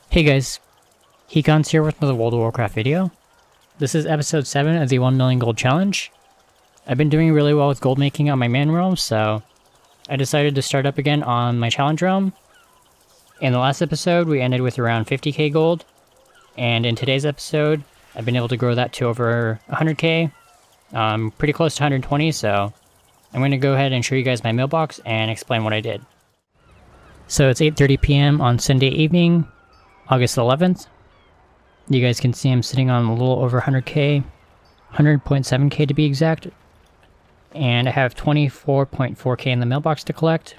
Hey guys, Hecons here with another World of Warcraft video. This is episode 7 of the 1 million gold challenge. I've been doing really well with gold making on my man realm, so I decided to start up again on my challenge realm. In the last episode, we ended with around 50k gold, and in today's episode, I've been able to grow that to over 100k, pretty close to 120, so I'm going to go ahead and show you guys my mailbox and explain what I did. So it's 8:30 p.m. on Sunday evening, August 11th. You guys can see I'm sitting on a little over 100k, 100.7k to be exact. And I have 24.4k in the mailbox to collect.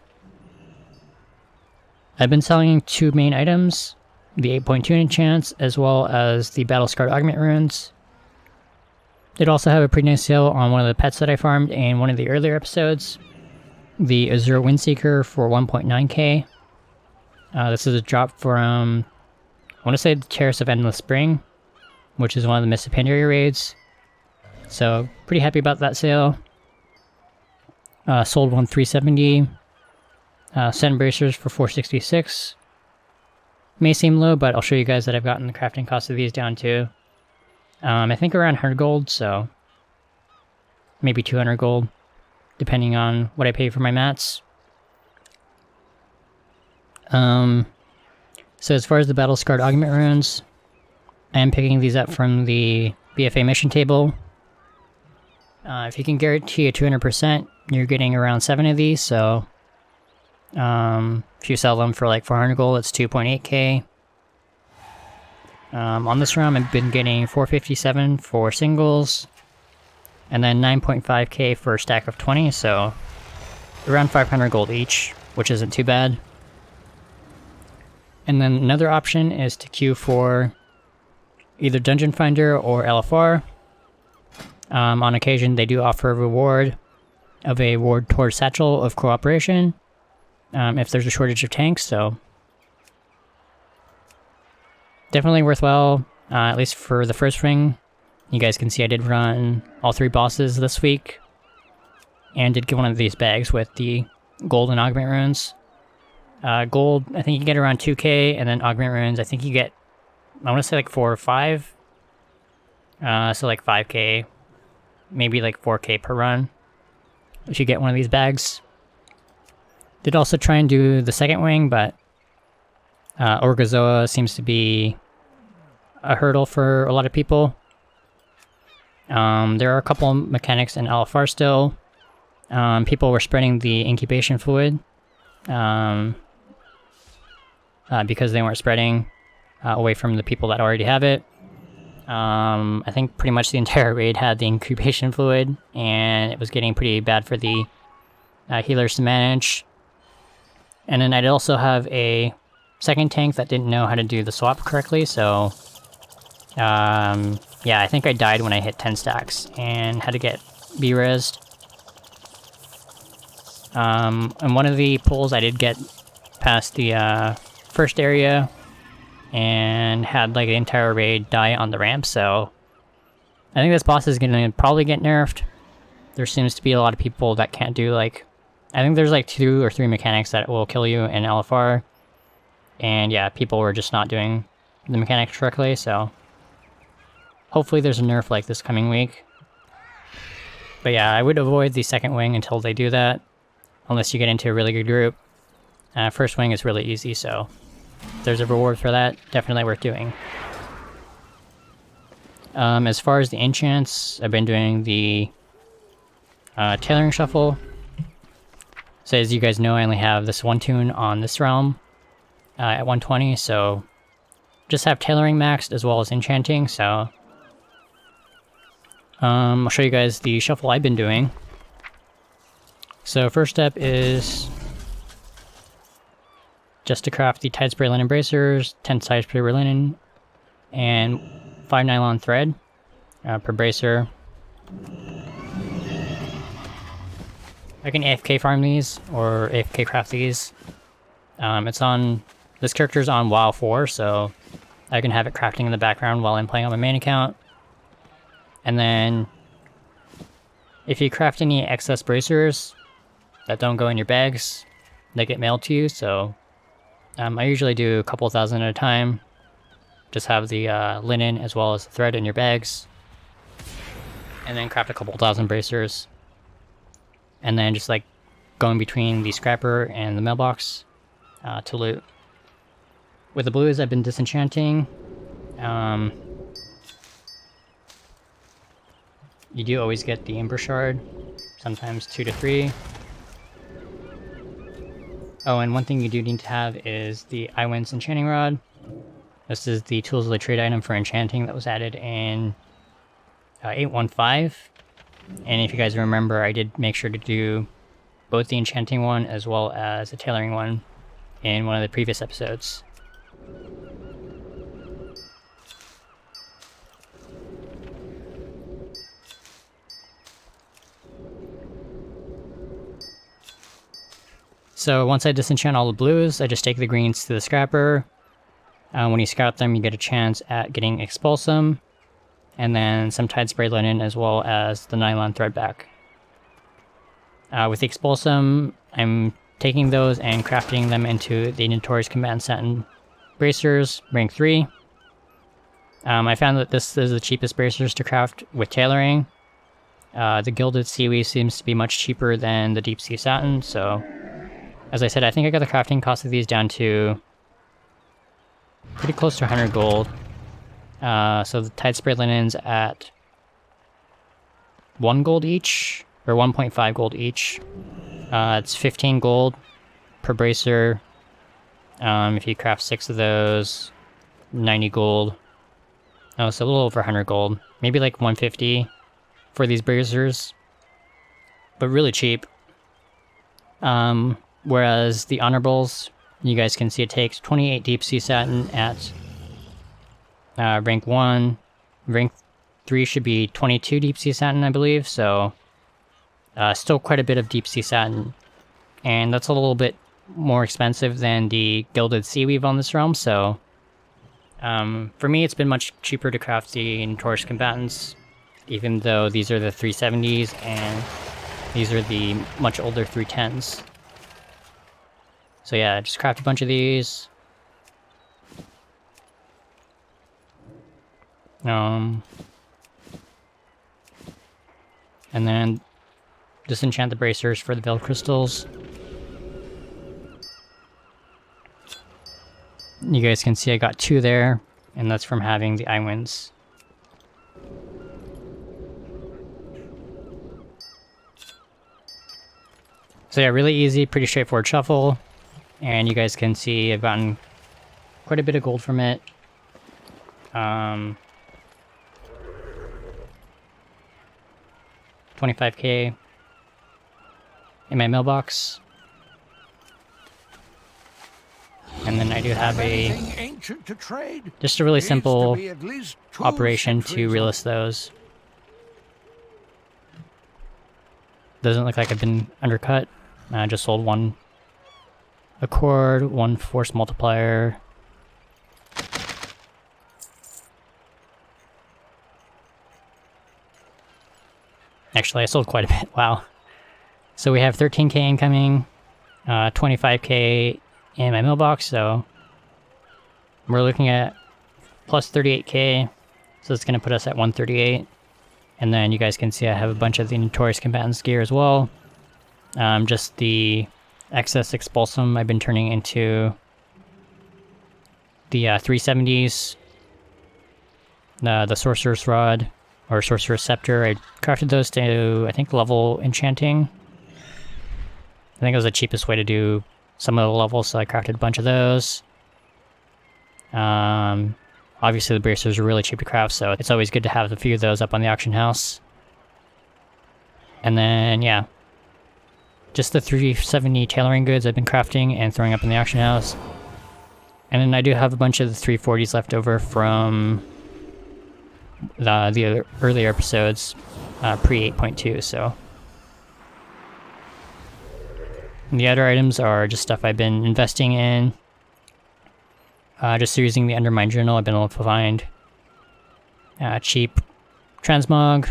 I've been selling two main items, the 8.2 enchants as well as the Battle Scarred Augment runes. Did also have a pretty nice sale on one of the pets that I farmed in one of the earlier episodes, the Azure Windseeker for 1.9k. This is a drop from, I want to say, the Terrace of Endless Spring, which is one of the Mists of Pandaria raids. So, pretty happy about that sale. Sold one 370. Sent bracers for 466. May seem low, but I'll show you guys that I've gotten the crafting cost of these down to, I think around 100 gold, so maybe 200 gold, depending on what I pay for my mats. So as far as the Battle Scarred Augment runes, I am picking these up from the BFA mission table. If you can guarantee a 200%, you're getting around 7 of these, so if you sell them for like 400 gold, it's 2.8k. On this round, I've been getting 457 for singles, and then 9.5k for a stack of 20, so around 500 gold each, which isn't too bad. And then another option is to queue for either Dungeon Finder or LFR. On occasion, they do offer a reward of a ward towards Satchel of Cooperation, if there's a shortage of tanks, so definitely worthwhile, at least for the first ring. You guys can see I did run all 3 bosses this week, and did get one of these bags with the gold and augment runes. Gold, I think you get around 2k, and then augment runes, I think you get, I want to say like 4 or 5. So like 5k, maybe like 4k per run, if you get one of these bags. Did also try and do the second wing, but Orgozoa seems to be a hurdle for a lot of people. There are a couple mechanics in LFR still. People were spreading the incubation fluid, because they weren't spreading away from the people that already have it. I think pretty much the entire raid had the incubation fluid, and it was getting pretty bad for the healers to manage. And then I'd also have a second tank that didn't know how to do the swap correctly, so yeah, I think I died when I hit 10 stacks and had to get B-rezzed. And one of the pulls I did get past the first area and had like the entire raid die on the ramp, so I think this boss is gonna probably get nerfed. There seems to be a lot of people that can't do, like, I think there's like 2 or 3 mechanics that will kill you in LFR, and yeah, people were just not doing the mechanics correctly, so hopefully there's a nerf like this coming week. But yeah, I would avoid the second wing until they do that, unless you get into a really good group. First wing is really easy, so if there's a reward for that, definitely worth doing. As far as the enchants, I've been doing the tailoring shuffle. So as you guys know, I only have this one tune on this realm at 120, so just have tailoring maxed as well as enchanting, so I'll show you guys the shuffle I've been doing. So first step is just to craft the Tidespray linen bracers, 10 Tidespray linen, and 5 nylon thread per bracer. I can AFK farm these, or AFK craft these. This character's on WoW 4, so I can have it crafting in the background while I'm playing on my main account. And then, if you craft any excess bracers that don't go in your bags, they get mailed to you, so I usually do a couple thousand at a time, just have the linen as well as the thread in your bags. And then craft a couple thousand bracers. And then just like going between the scrapper and the mailbox to loot. With the blues, I've been disenchanting. You do always get the Ember Shard, sometimes 2 to 3. Oh, and one thing you do need to have is the Iwin's Enchanting Rod. This is the Tools of the Trade item for enchanting that was added in 8.15. And if you guys remember, I did make sure to do both the enchanting one as well as the tailoring one in one of the previous episodes. So once I disenchant all the blues, I just take the greens to the scrapper. When you scrap them, you get a chance at getting Expulsum, and then some Tide Spray Linen as well as the Nylon Thread back. With the Expulsum, I'm taking those and crafting them into the Notorious Combatant Satin Bracers, rank 3. I found that this is the cheapest bracers to craft with tailoring. The Gilded Seaweed seems to be much cheaper than the Deep Sea Satin, so as I said, I think I got the crafting cost of these down to pretty close to 100 gold. So the Tide Spray Linens at 1 gold each, or 1.5 gold each. It's 15 gold per bracer. If you craft 6 of those, 90 gold. Oh, so a little over 100 gold. Maybe like 150 for these bracers, but really cheap. Whereas the Honorables, you guys can see it takes 28 Deep Sea Satin at rank 1. Rank 3 should be 22 Deep Sea Satin, I believe, so still quite a bit of Deep Sea Satin. And that's a little bit more expensive than the Gilded Seaweed on this realm, so for me it's been much cheaper to craft the Notorious Combatants, even though these are the 370s and these are the much older 310s. So yeah, just craft a bunch of these. And then disenchant the bracers for the Veiled Crystals. You guys can see I got 2 there, and that's from having the Iwin's. So yeah, really easy, pretty straightforward shuffle. And you guys can see I've gotten quite a bit of gold from it. 25k in my mailbox. And then I do have just a really simple operation to relist those. Doesn't look like I've been undercut. I just sold 1 Accord, 1 Force Multiplier. Actually, I sold quite a bit. Wow. So we have 13k incoming, 25k in my mailbox, so we're looking at plus 38k, so it's going to put us at 138. And then you guys can see I have a bunch of the Notorious Combatants gear as well. Just the excess Expulsum I've been turning into the 370s, the Sorcerer's Rod, or Sorcerer's Scepter. I crafted those to, I think, level enchanting. I think it was the cheapest way to do some of the levels, so I crafted a bunch of those. Obviously the bracers are really cheap to craft, so it's always good to have a few of those up on the auction house. And then, yeah, just the 370 tailoring goods I've been crafting and throwing up in the auction house. And then I do have a bunch of the 340s left over from the earlier episodes, pre 8.2, so. And the other items are just stuff I've been investing in. Just using the Undermine Journal, I've been able to find cheap transmog,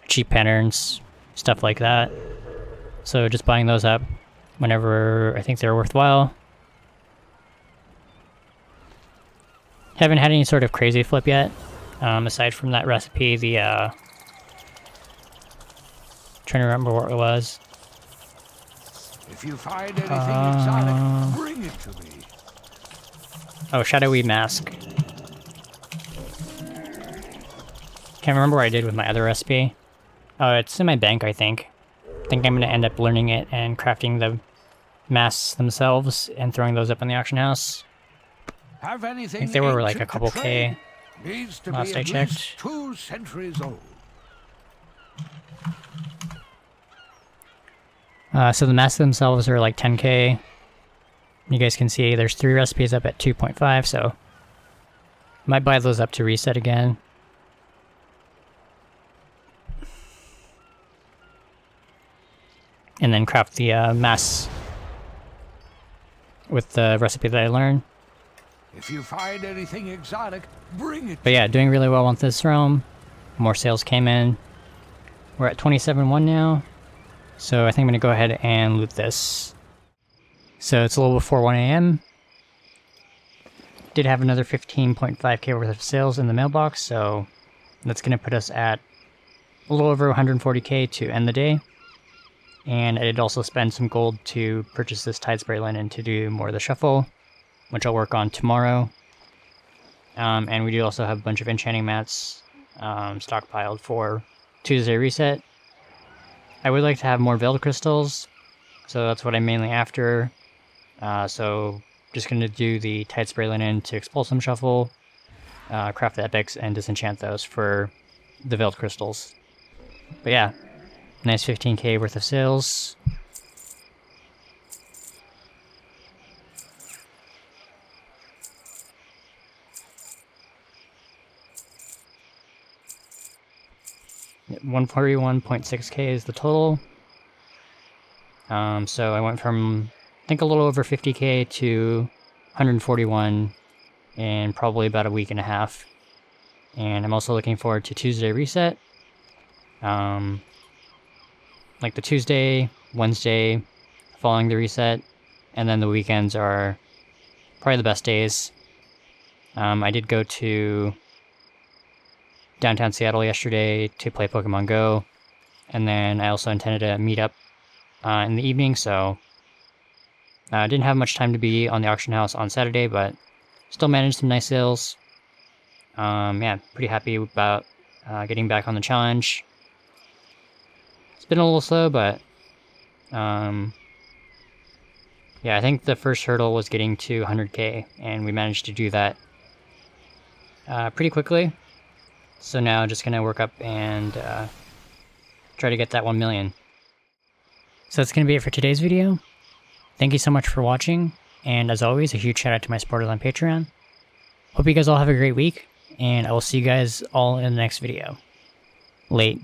cheap patterns, stuff like that. So just buying those up whenever I think they're worthwhile. Haven't had any sort of crazy flip yet, aside from that recipe, trying to remember what it was. If you find anything exotic, bring it to me. Oh, Shadowy Mask. Can't remember what I did with my other recipe. Oh, it's in my bank, I think. I think I'm going to end up learning it and crafting the masks themselves and throwing those up in the auction house. Have anything I think they were like a ancient couple to K trade? Needs to last be I at checked. least 2 centuries old. So the masks themselves are like 10k. You guys can see there's 3 recipes up at 2.5, so might buy those up to reset again. And then craft the masks with the recipe that I learned. If you find anything exotic, bring it. But yeah, doing really well with this realm. More sales came in. We're at 27.1 now. So I think I'm going to go ahead and loot this. So it's a little before 1 a.m. Did have another 15.5k worth of sales in the mailbox, so that's going to put us at a little over 140k to end the day. And I did also spend some gold to purchase this Tide Spray Linen to do more of the shuffle, which I'll work on tomorrow. And we do also have a bunch of enchanting mats stockpiled for Tuesday reset. I would like to have more veiled crystals, so that's what I'm mainly after. So just going to do the Tide Spray Linen to Expulsum Shuffle, craft the epics, and disenchant those for the veiled crystals. But yeah, nice 15k worth of sales. Yep, 141.6k is the total. So I went from, I think, a little over 50k to 141 in probably about a week and a half. And I'm also looking forward to Tuesday reset. Like the Tuesday, Wednesday following the reset, and then the weekends are probably the best days. I did go to downtown Seattle yesterday to play Pokemon Go, and then I also intended to meet up in the evening, so I didn't have much time to be on the auction house on Saturday, but still managed some nice sales. Yeah, pretty happy about getting back on the challenge. It's been a little slow, but yeah, I think the first hurdle was getting to 100k, and we managed to do that pretty quickly. So now just gonna work up and try to get that 1 million. So that's gonna be it for today's video. Thank you so much for watching, and as always, a huge shout out to my supporters on Patreon. Hope you guys all have a great week, and I will see you guys all in the next video. Late.